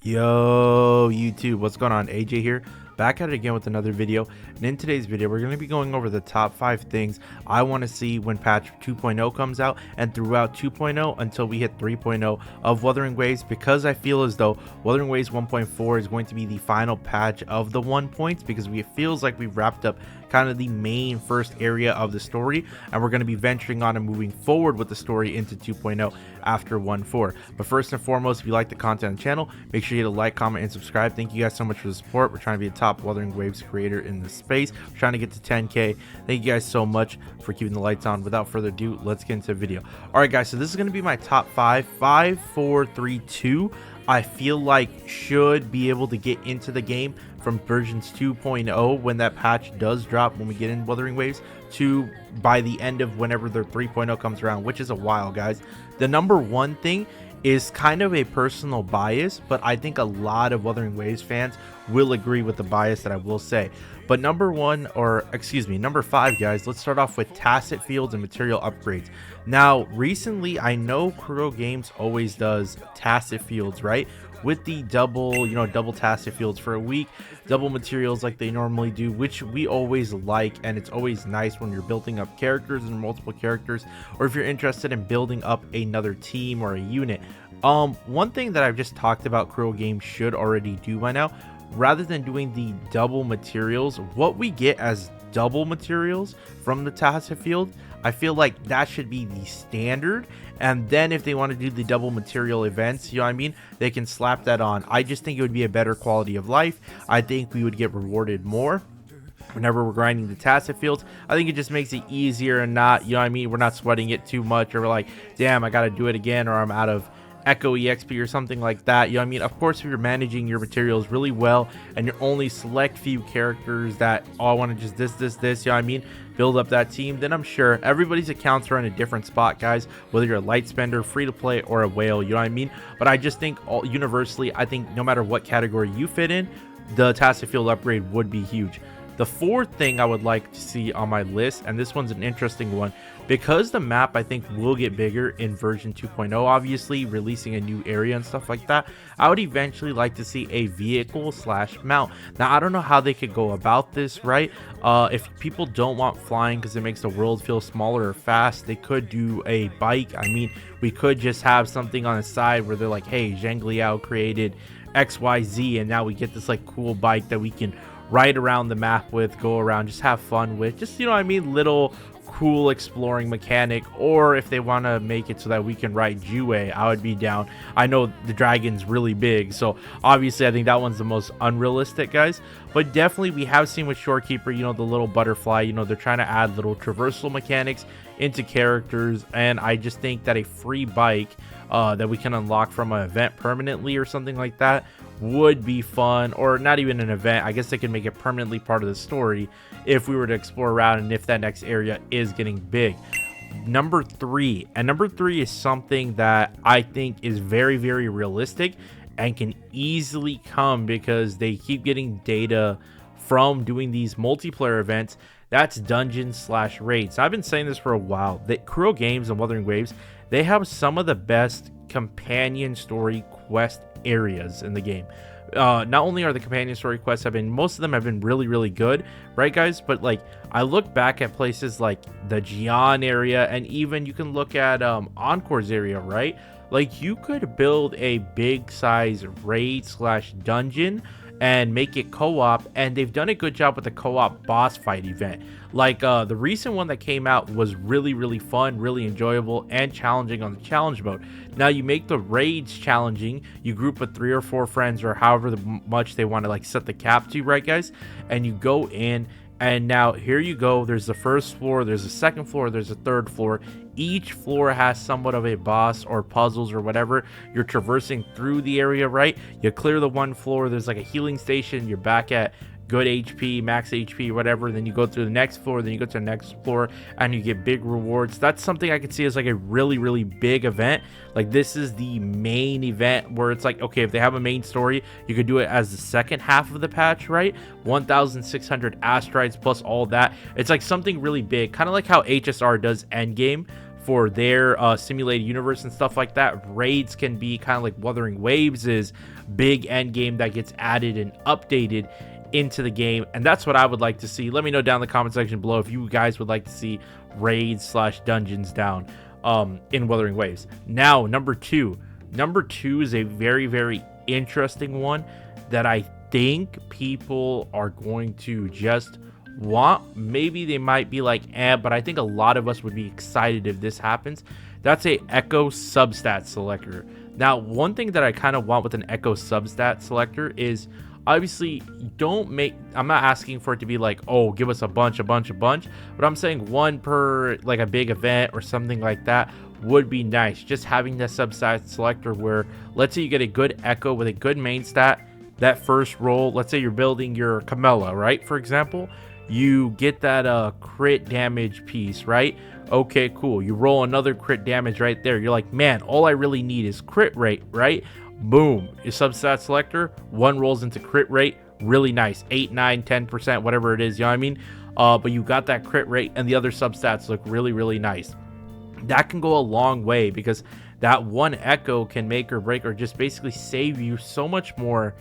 Yo, YouTube, what's going on? AJ here, back at it again with another video. And in today's video, we're going to be going over the top 5 things I want to see when patch 2.0 comes out and throughout 2.0 until we hit 3.0 of Wuthering Waves, because I feel as though Wuthering Waves 1.4 is going to be the final patch of the 1 points, because it feels like we've wrapped up kind of the main first area of the story, and we're going to be venturing on and moving forward with the story into 2.0 after 1.4. But first and foremost, if you like the content on the channel, make sure you hit a like, comment, and subscribe. Thank you guys so much for the support. We're trying to be a top Wuthering Waves creator in this space. We're trying to get to 10k. Thank you guys so much for keeping the lights on. Without further ado, let's get into the video. All right, guys, so this is going to be my top 5. 5, 4, 3, 2. I feel like should be able to get into the game from versions 2.0 when that patch does drop, when we get in Wuthering Waves, to by the end of whenever their 3.0 comes around, which is a while, guys. The number one thing is kind of a personal bias, but I think a lot of Wuthering Waves fans will agree with the bias that I will say. But number 5, guys, let's start off with Tacet fields and material upgrades. Now, recently, I know Kuro Games always does Tacet fields, right? With the double Tacet fields for a week, double materials like they normally do, which we always like, and it's always nice when you're building up characters and multiple characters, or if you're interested in building up another team or a unit. One thing that I've just talked about Kuro Games should already do by now, rather than doing the double materials, what we get as double materials from the Tacet field, I feel like that should be the standard. And then if they want to do the double material events, you know what I mean, they can slap that on. I just think it would be a better quality of life. I think we would get rewarded more whenever we're grinding the Tacet fields. I think it just makes it easier and not, you know what I mean, we're not sweating it too much, or we're like, damn, I got to do it again, or I'm out of Echo EXP or something like that. You know what I mean? Of course, if you're managing your materials really well and you're only select few characters that, oh, I want to just this, you know what I mean, build up that team, then I'm sure everybody's accounts are in a different spot, guys, whether you're a light spender, free to play, or a whale, you know what I mean? But I just think universally, I think no matter what category you fit in, the Tacet field upgrade would be huge. The fourth thing I would like to see on my list, and this one's an interesting one, because the map I think will get bigger in version 2.0, obviously releasing a new area and stuff like that, I would eventually like to see a vehicle / mount. Now, I don't know how they could go about this, right? If people don't want flying because it makes the world feel smaller or fast, they could do a bike. I mean, we could just have something on the side where they're like, hey, Zhang Liao created XYZ, and now we get this like cool bike that we can ride around the map with, go around, just have fun with, just, you know what I mean, little cool exploring mechanic. Or if they want to make it so that we can ride Jue, I would be down. I know the dragon's really big, so obviously I think that one's the most unrealistic, guys, but definitely we have seen with Shorekeeper, you know, the little butterfly, you know, they're trying to add little traversal mechanics into characters, and I just think that a free bike that we can unlock from an event permanently or something like that would be fun. Or not even an event, I guess they can make it permanently part of the story if we were to explore around and if that next area is getting big. Number 3 is something that I think is very, very realistic and can easily come because they keep getting data from doing these multiplayer events. That's dungeons / raids. I've been saying this for a while, that Kuro Games and Wuthering Waves, they have some of the best companion story quest areas in the game. Not only are the companion story quests most of them have been really, really good, right, guys? But like, I look back at places like the Jian area, and even you can look at Encore's area, right? Like, you could build a big size raid / dungeon and make it co-op, and they've done a good job with the co-op boss fight event. Like the recent one that came out was really, really fun, really enjoyable, and challenging on the challenge mode. Now, you make the raids challenging, you group with 3 or 4 friends, or however much they want to like set the cap to, right, guys? And you go in, and now here you go, there's the first floor, there's a second floor, there's a third floor. Each floor has somewhat of a boss or puzzles or whatever. You're traversing through the area, right? You clear the one floor, there's like a healing station, you're back at good HP, max HP, whatever. Then you go through the next floor, then you go to the next floor, and you get big rewards. That's something I could see as like a really, really big event. Like, this is the main event where it's like, okay, if they have a main story, you could do it as the second half of the patch, right? 1,600 asteroids plus all that. It's like something really big, kind of like how HSR does Endgame for their simulated universe and stuff like that. Raids can be kind of like Wuthering Waves is big end game that gets added and updated into the game, and that's what I would like to see. Let me know down in the comment section below if you guys would like to see raids / dungeons down in Wuthering Waves. Now, number two is a very interesting one that I think people are going to just want. Maybe they might be like, but I think a lot of us would be excited if this happens. That's a echo substat selector. Now, one thing that I kind of want with an echo substat selector is, obviously, I'm not asking for it to be like, oh, give us a bunch, but I'm saying one per like a big event or something like that would be nice. Just having the substat selector where, let's say you get a good echo with a good main stat, that first roll, let's say you're building your Camilla, right? For example, you get that crit damage piece, right? Okay, cool. You roll another crit damage right there. You're like, man, all I really need is crit rate, right? Boom, your substat selector, one rolls into crit rate, really nice, 8, 9, 10%, whatever it is, you know what I mean? But you got that crit rate, and the other substats look really nice. That can go a long way, because that one echo can make or break, or just basically save you so much more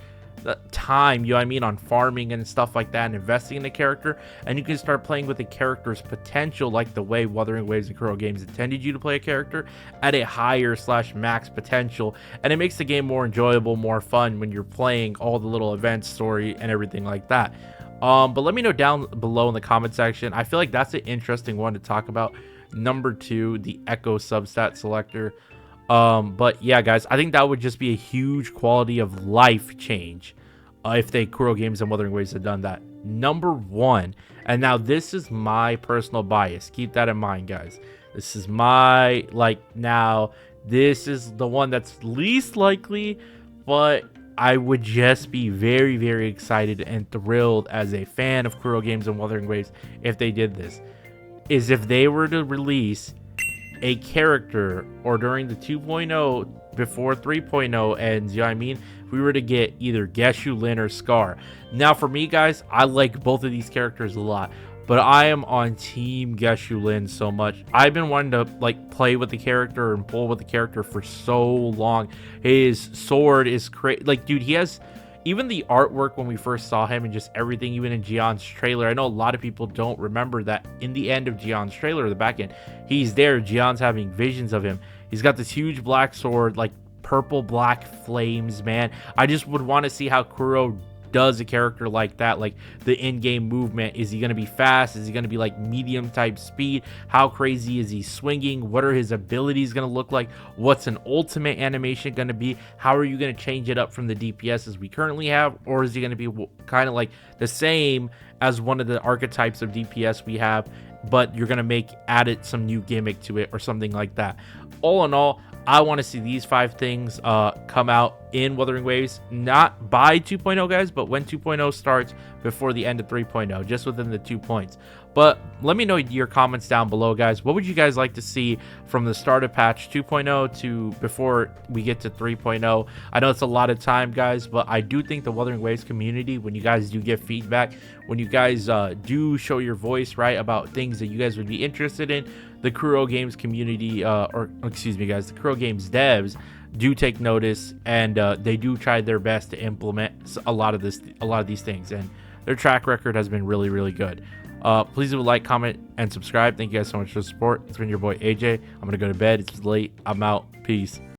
time, you know what I mean, on farming and stuff like that, and investing in the character, and you can start playing with the character's potential, like the way Wuthering Waves and Kuro Games intended you to play a character, at a higher / max potential, and it makes the game more enjoyable, more fun when you're playing all the little events, story, and everything like that. But let me know down below in the comment section. I feel like that's an interesting one to talk about. Number 2, the echo substat selector. But yeah, guys, I think that would just be a huge quality of life change if they Kuro Games and Wuthering Waves had done that. Number 1, and now this is my personal bias, keep that in mind, guys. This is my, this is the one that's least likely, but I would just be very excited and thrilled as a fan of Kuro Games and Wuthering Waves if they did this, is if they were to release a character, or during the 2.0 before 3.0 ends, you know what I mean, if we were to get either Geshu, Lin, or Scar. Now for me, guys, I like both of these characters a lot, but I am on team Geshu Lin so much. I've been wanting to play with the character and pull with the character for so long. His sword is crazy. Dude, he has even the artwork when we first saw him, and just everything, even in Gion's trailer. I know a lot of people don't remember that in the end of Gion's trailer, the back end, he's there. Gion's having visions of him. He's got this huge black sword, purple black flames, man. I just would want to see how Kuro does a character like that, the in-game movement. Is he going to be fast? Is he going to be medium type speed? How crazy is he swinging? What are his abilities going to look like? What's an ultimate animation going to be? How are you going to change it up from the DPSs we currently have? Or is he going to be kind of the same as one of the archetypes of DPS we have, but you're going to added some new gimmick to it or something like that? All in all, I want to see these 5 things come out in Wuthering Waves, not by 2.0, guys, but when 2.0 starts, before the end of 3.0, just within the 2 points. But let me know your comments down below, guys. What would you guys like to see from the start of patch 2.0 to before we get to 3.0? I know it's a lot of time, guys, but I do think the Wuthering Waves community, when you guys do give feedback, when you guys do show your voice, right, about things that you guys would be interested in, the Kuro Games community, or excuse me, guys, the Kuro Games devs do take notice, and they do try their best to implement a lot of these things, and their track record has been really good. Please leave a like, comment, and subscribe. Thank you guys so much for the support. It's been your boy AJ. I'm gonna go to bed. It's late. I'm out. Peace.